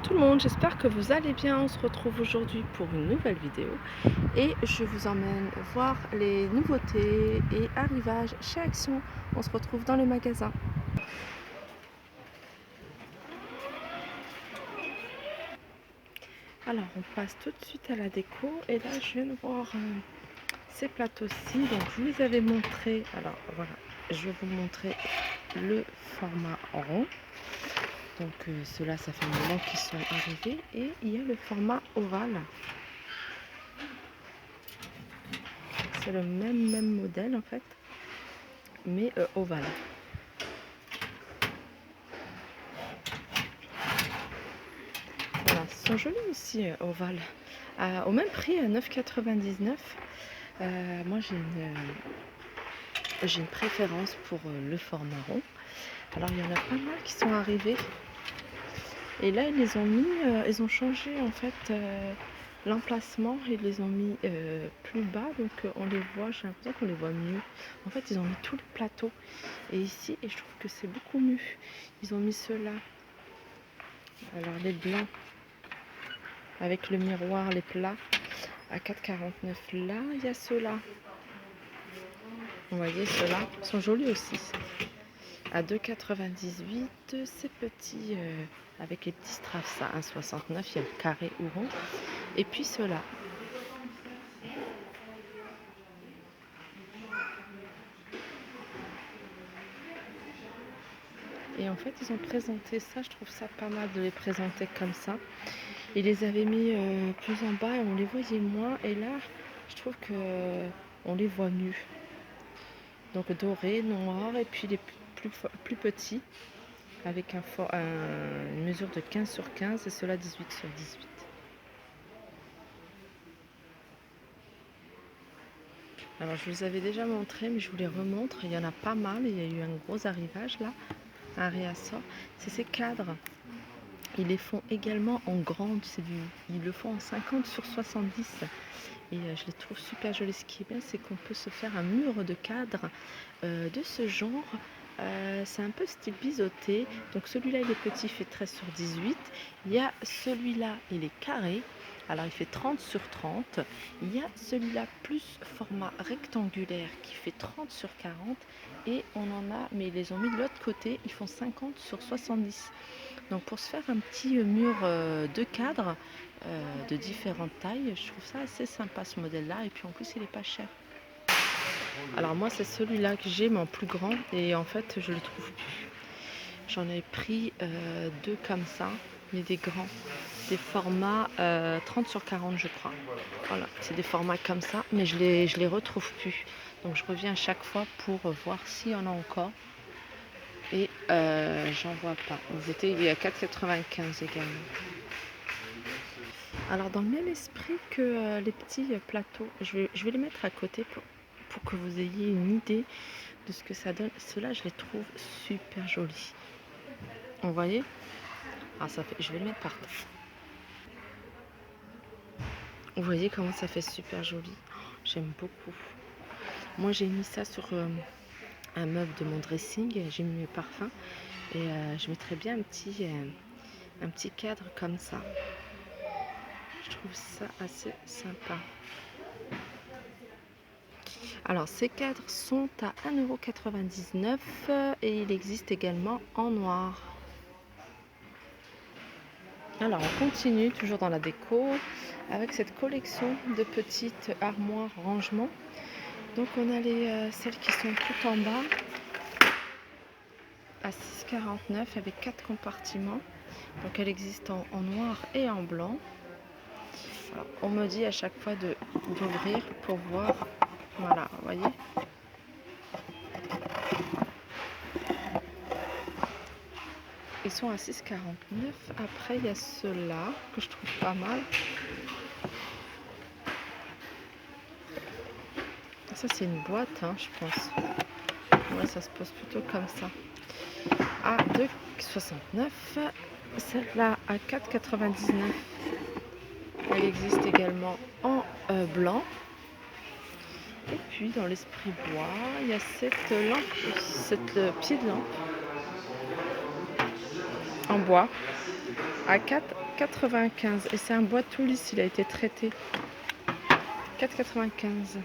tout le monde, j'espère que vous allez bien. On se retrouve aujourd'hui pour une nouvelle vidéo et je vous emmène voir les nouveautés et arrivages chez Action. On se retrouve dans le magasin. Alors on passe tout de suite à la déco et là je viens de voir ces plateaux-ci. Donc je vous les avais montrés. Alors voilà, je vais vous montrer le format rond. Donc ceux-là, ça fait un moment qu'ils sont arrivés. Et il y a le format ovale. C'est le même modèle en fait, mais ovale. Voilà, ils sont jolis aussi ovales. Au même prix, à 9,99 €. Moi j'ai une préférence pour le format rond. Alors il y en a pas mal qui sont arrivés. Et là ils les ont mis, ils ont changé en fait l'emplacement, ils les ont mis plus bas, donc on les voit, j'ai l'impression qu'on les voit mieux. En fait ils ont mis tout le plateau et ici, et je trouve que c'est beaucoup mieux. Ils ont mis ceux-là, alors les blancs avec le miroir, les plats à 4,49 €. Là il y a ceux-là, vous voyez, ceux-là sont jolis aussi, à 2,98 €. C'est petit avec les petits strass à 1,69 €. Il y a le carré ou rond. Et puis ceux-là, et en fait ils ont présenté ça, je trouve ça pas mal de les présenter comme ça. Ils les avaient mis plus en bas et on les voyait moins, et là je trouve que on les voit mieux. Donc doré, noir, et puis les plus petits avec une mesure de 15/15 et ceux-là 18/18. Alors je vous avais déjà montré, mais je vous les remontre. Il y en a pas mal, il y a eu un gros arrivage là, un réassort. C'est ces cadres. Ils les font également en grande, ils le font en 50/70 et je les trouve super jolis. Ce qui est bien, c'est qu'on peut se faire un mur de cadre de ce genre. C'est un peu style biseauté. Donc celui-là il est petit, il fait 13/18. Il y a celui-là, il est carré, alors il fait 30/30. Il y a celui-là plus format rectangulaire qui fait 30/40, et on en a, mais ils les ont mis de l'autre côté, ils font 50/70. Donc pour se faire un petit mur de cadre de différentes tailles, je trouve ça assez sympa ce modèle-là, et puis en plus il est pas cher. Alors moi c'est celui-là que j'ai, mais en plus grand, et en fait je le trouve plus. J'en ai pris deux comme ça, mais des grands, des formats 30/40 je crois. Voilà, c'est des formats comme ça, mais je les retrouve plus. Donc je reviens à chaque fois pour voir s'il y en a encore. Et j'en vois pas. Il y a 4,95 également. Alors dans le même esprit que les petits plateaux, je vais les mettre à côté pour que vous ayez une idée de ce que ça donne. Ceux-là, je les trouve super jolis. Vous voyez? Alors je vais le mettre par terre. Vous voyez comment ça fait super joli. J'aime beaucoup. Moi j'ai mis ça sur un meuble de mon dressing. J'ai mis mes parfums, et je mettrais bien un petit cadre comme ça. Je trouve ça assez sympa. Alors ces cadres sont à 1,99 € et il existe également en noir. Alors on continue toujours dans la déco avec cette collection de petites armoires rangement. Donc on a celles qui sont tout en bas à 6,49 € avec 4 compartiments. Donc elle existe en noir et en blanc. Alors, on me dit à chaque fois d'ouvrir pour voir. Voilà, vous voyez. Ils sont à 6,49 €. Après, il y a ceux-là que je trouve pas mal. Ça, c'est une boîte, hein, je pense. Ouais, ça se pose plutôt comme ça. À 2,69 €. Celle-là à 4,99 €. Elle existe également en blanc. Et puis dans l'esprit bois, il y a cette pied de lampe en bois à 4,95 et c'est un bois tout lisse, il a été traité. 4,95.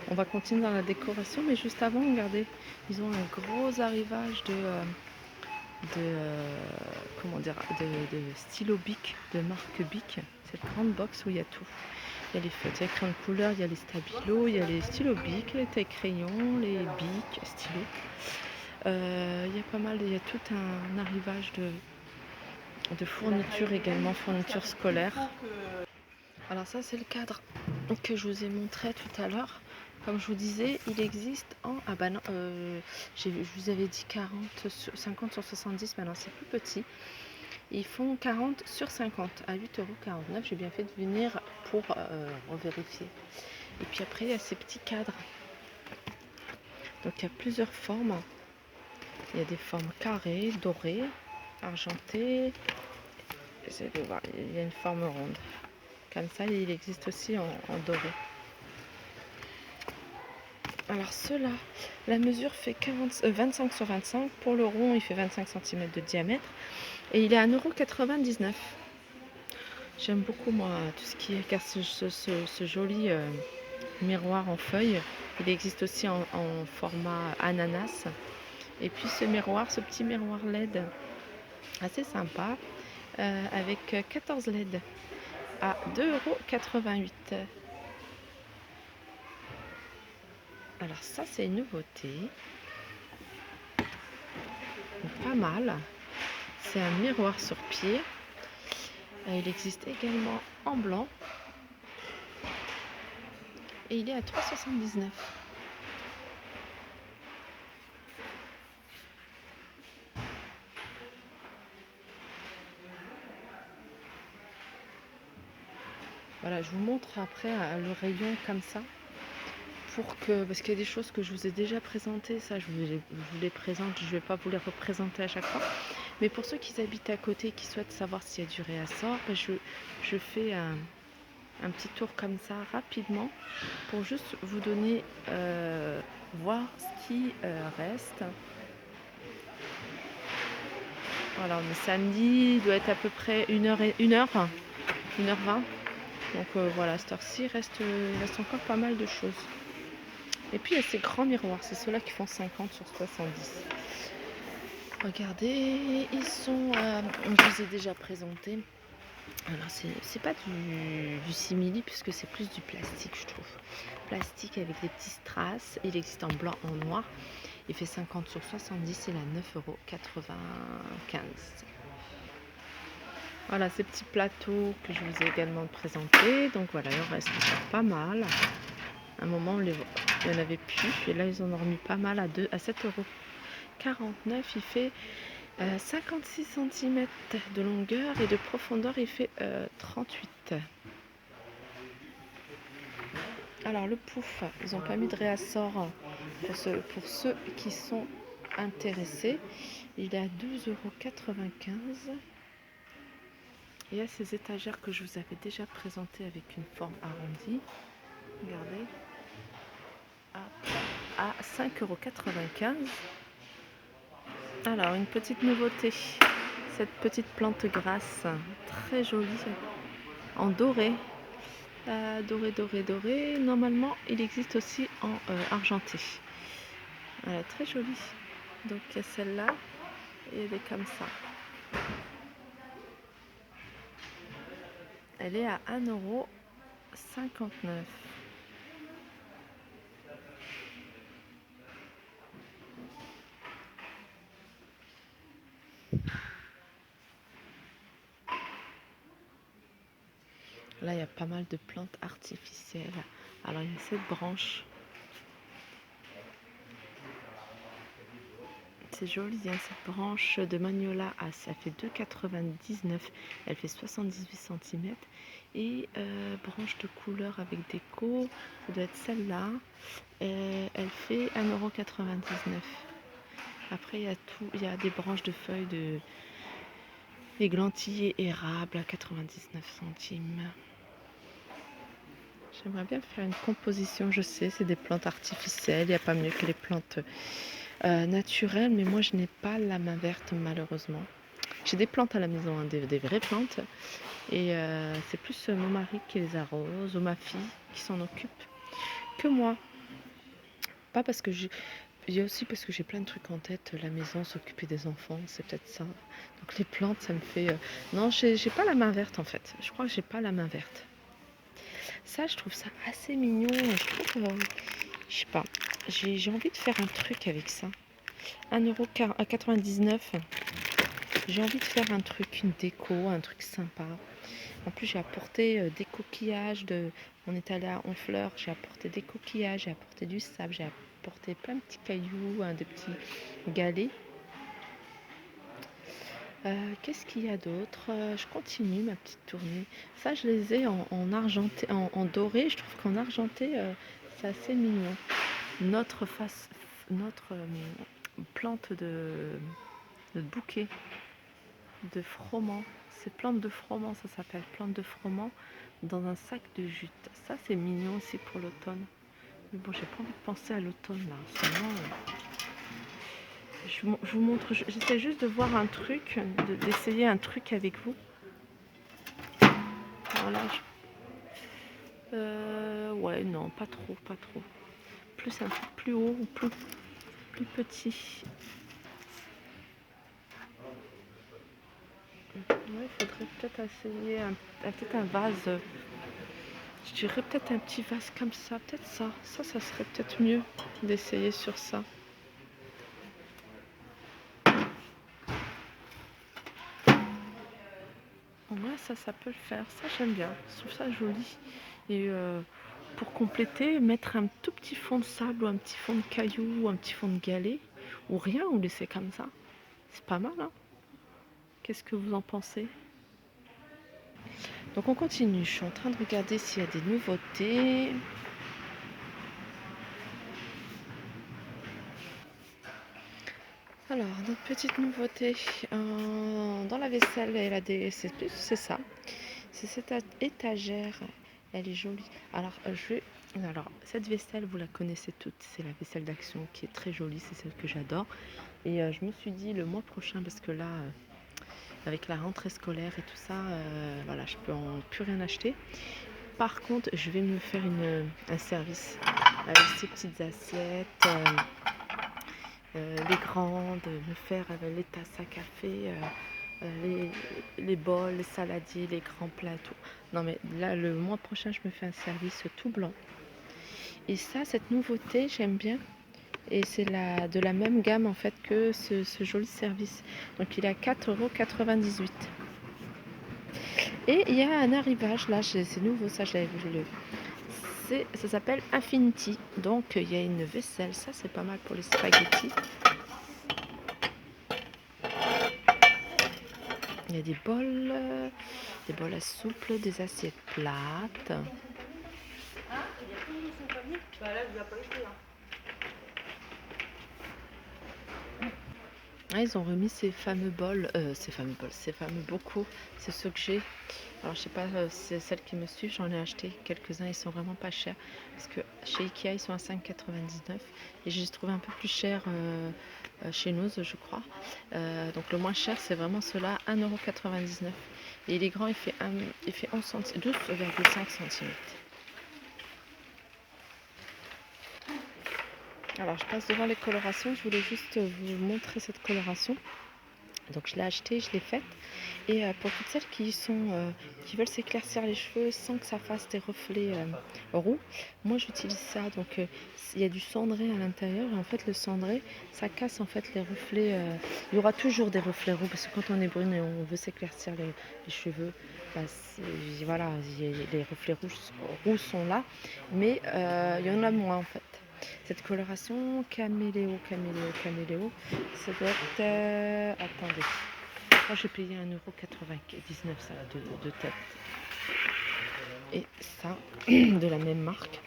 On va continuer dans la décoration, mais juste avant, regardez, ils ont un gros arrivage comment dire, de stylo Bic, de marque Bic. Cette grande box où il y a tout. Il y a les feutres, il y a les crayons de couleur, il y a les stabilos, il y a les stylos Bic, les tailles crayons, les Bic, stylos. Il y a pas mal, il y a tout un arrivage de fournitures également, fournitures scolaires. Alors ça c'est le cadre que je vous ai montré tout à l'heure. Comme je vous disais, il existe en... Ah bah non, je vous avais dit 50 sur 70, maintenant c'est plus petit. Ils font 40 sur 50 à 8,49 €. J'ai bien fait de venir pour revérifier. Et puis après, il y a ces petits cadres. Donc il y a plusieurs formes. Il y a des formes carrées, dorées, argentées. Essayez de voir, il y a une forme ronde. Comme ça, il existe aussi en doré. Alors ceux-là, la mesure fait 25 sur 25. Pour le rond, il fait 25 cm de diamètre. Et il est à 1,99 €. J'aime beaucoup moi tout ce qui est, car ce joli miroir en feuille. Il existe aussi en format ananas. Et puis ce miroir, ce petit miroir LED, assez sympa, avec 14 LED à 2,88 €. Alors ça c'est une nouveauté, pas mal. C'est un miroir sur pied. Il existe également en blanc. Et il est à 3,79 €. Voilà, je vous montre après le rayon comme ça. Parce qu'il y a des choses que je vous ai déjà présentées, ça je vous les présente, je ne vais pas vous les représenter à chaque fois. Mais pour ceux qui habitent à côté, qui souhaitent savoir s'il y a du réassort, je fais un petit tour comme ça rapidement pour juste vous donner, voir ce qui reste. Voilà, on est samedi, il doit être à peu près 1h20. Donc voilà, à cette heure-ci, il reste encore pas mal de choses. Et puis il y a ces grands miroirs, c'est ceux-là qui font 50 sur 70. Regardez, ils sont, je vous ai déjà présenté. Alors c'est pas du simili puisque c'est plus du plastique, je trouve. Plastique avec des petits strass. Il existe en blanc, en noir. Il fait 50 sur 70, il est à 9,95 €. Voilà ces petits plateaux que je vous ai également présentés. Donc voilà, il en reste pas mal. À un moment, il n'y en avait plus. Et là, ils en ont remis pas mal à 7,49 €. Il fait 56 cm de longueur et de profondeur, il fait 38. Alors, le pouf, ils n'ont pas mis de réassort pour ceux qui sont intéressés. Il est à 12,95 €. Il y a ces étagères que je vous avais déjà présentées avec une forme arrondie. Regardez. À 5,95 €. Alors, une petite nouveauté, cette petite plante grasse, très jolie, en doré, doré. Normalement, il existe aussi en argenté. Elle est très jolie. Donc, il y a celle-là et elle est comme ça. Elle est à 1,59 €. Là, il y a pas mal de plantes artificielles. Alors, il y a cette branche. C'est joli, hein, cette branche de magnolia. Ah, ça fait 2,99 €. Elle fait 78 cm. Et branche de couleur avec déco. Ça doit être celle-là. Elle fait 1,99 €. Après, il y a tout. Il y a des branches de feuilles de églantillés érables à 99 centimes. J'aimerais bien faire une composition, je sais, c'est des plantes artificielles, il n'y a pas mieux que les plantes naturelles, mais moi je n'ai pas la main verte malheureusement. J'ai des plantes à la maison, hein, des vraies plantes, et c'est plus mon mari qui les arrose ou ma fille qui s'en occupe que moi. Pas parce que il y a aussi parce que j'ai plein de trucs en tête, la maison, s'occuper des enfants, c'est peut-être ça. Donc les plantes, ça me fait... Non, j'ai pas la main verte en fait. Je crois que j'ai pas la main verte. Ça, je trouve ça assez mignon. Je trouve, je sais pas, j'ai envie de faire un truc avec ça. 1,99 €. J'ai envie de faire un truc, une déco, un truc sympa. En plus, j'ai apporté des coquillages. On est allé à Honfleur, j'ai apporté des coquillages, j'ai apporté du sable, j'ai apporté plein de petits cailloux, des petits galets. Qu'est-ce qu'il y a d'autre? Je continue ma petite tournée. Ça, je les ai en argenté, en doré. Je trouve qu'en argenté, c'est assez mignon. Notre plante de bouquet de froment. C'est plante de froment, ça s'appelle plante de froment dans un sac de jute. Ça, c'est mignon aussi pour l'automne. Mais bon, j'ai pas envie de penser à l'automne là. En ce moment, je vous montre, j'essaie juste de voir un truc, d'essayer un truc avec vous. Voilà. Ouais, non, pas trop, pas trop. Plus un peu plus haut ou plus petit. Ouais, il faudrait peut-être essayer peut-être un vase. Je dirais peut-être un petit vase comme ça, peut-être ça. Ça serait peut-être mieux d'essayer sur ça. Ouais, ça peut le faire. Ça, j'aime bien. Je trouve ça joli. Et pour compléter, mettre un tout petit fond de sable ou un petit fond de cailloux ou un petit fond de galets ou rien, ou laisser comme ça. C'est pas mal, hein? Qu'est-ce que vous en pensez? Donc on continue. Je suis en train de regarder s'il y a des nouveautés. Alors, notre petite nouveauté dans la vaisselle, c'est ça. C'est cette étagère. Elle est jolie. Alors, cette vaisselle, vous la connaissez toutes. C'est la vaisselle d'Action qui est très jolie. C'est celle que j'adore. Et je me suis dit le mois prochain, parce que là, avec la rentrée scolaire et tout ça, voilà, je peux plus rien acheter. Par contre, je vais me faire un service avec ces petites assiettes. Les grandes, me faire les tasses à café, les bols, les saladiers, les grands plats, tout. Non mais là, le mois prochain, je me fais un service tout blanc. Et ça, cette nouveauté, j'aime bien. Et c'est de la même gamme en fait que ce joli service. Donc il est à 4,98 €. Et il y a un arrivage, là, c'est nouveau, ça j'avais vu. Ça s'appelle Infinity. Donc il y a une vaisselle, ça c'est pas mal pour les spaghettis. Il y a des bols à souple, des assiettes plates. Ah, ils ont remis ces fameux bocaux. C'est ceux que j'ai. Alors je sais pas, c'est celles qui me suivent, j'en ai acheté quelques-uns, ils sont vraiment pas chers. Parce que chez Ikea, ils sont à 5,99 € et j'ai trouvé un peu plus cher chez nous, je crois. Donc le moins cher, c'est vraiment ceux-là, 1,99 €. Et il est grand, il fait 12,5 cm. Alors je passe devant les colorations, je voulais juste vous montrer cette coloration. Donc je l'ai achetée, je l'ai faite. Et pour toutes celles qui veulent s'éclaircir les cheveux sans que ça fasse des reflets roux, moi j'utilise ça. Donc il y a du cendré à l'intérieur et en fait le cendré, ça casse en fait les reflets. Il y aura toujours des reflets roux parce que quand on est brune et on veut s'éclaircir les cheveux, bah, voilà, les reflets roux sont là, mais il y en a moins en fait. Cette coloration caméléo, ça doit être... attendez. Moi j'ai payé 1,99 € ça de tête. Et ça, de la même marque,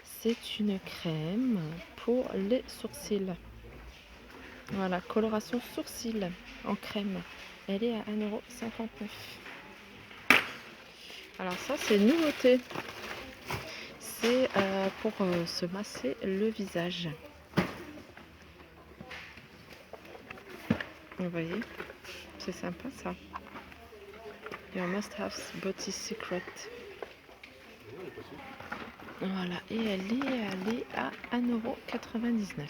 c'est une crème pour les sourcils. Voilà, coloration sourcils en crème. Elle est à 1,59 €. Alors ça, c'est une nouveauté. C'est pour se masser le visage. Vous voyez, c'est sympa ça. Your must have body secret. Voilà, et elle est à 1,99 €.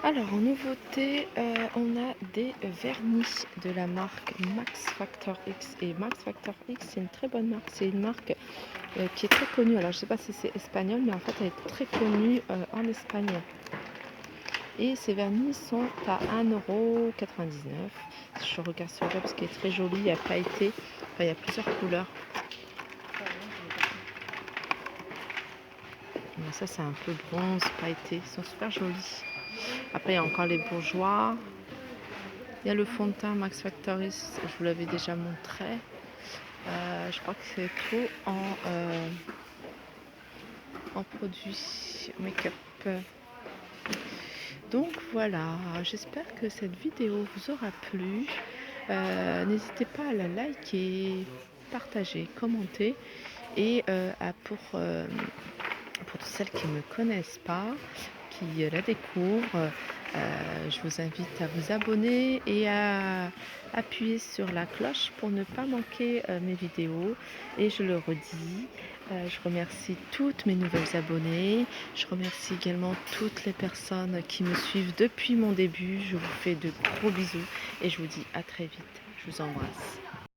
Alors en nouveauté, on a des vernis de la marque Max Factor X. Et Max Factor X, c'est une très bonne marque. C'est une marque qui est très connue. Alors je ne sais pas si c'est espagnol, mais en fait elle est très connue en Espagne. Et ces vernis sont à 1,99 €. Je regarde celui-là parce qu'il est très joli, il a pailleté. Enfin, il y a plusieurs couleurs. Mais ça, c'est un peu bronze, pailleté. Ils sont super jolis. Après, il y a encore les bourgeois. Il y a le fond de teint Max Factory, je vous l'avais déjà montré. Je crois que c'est tout en produits make-up. Donc voilà, j'espère que cette vidéo vous aura plu. N'hésitez pas à la liker, partager, commenter. Et pour toutes celles qui ne me connaissent pas, qui la découvrent, je vous invite à vous abonner et à appuyer sur la cloche pour ne pas manquer mes vidéos. Et je le redis, je remercie toutes mes nouvelles abonnées. Je remercie également toutes les personnes qui me suivent depuis mon début. Je vous fais de gros bisous et je vous dis à très vite. Je vous embrasse.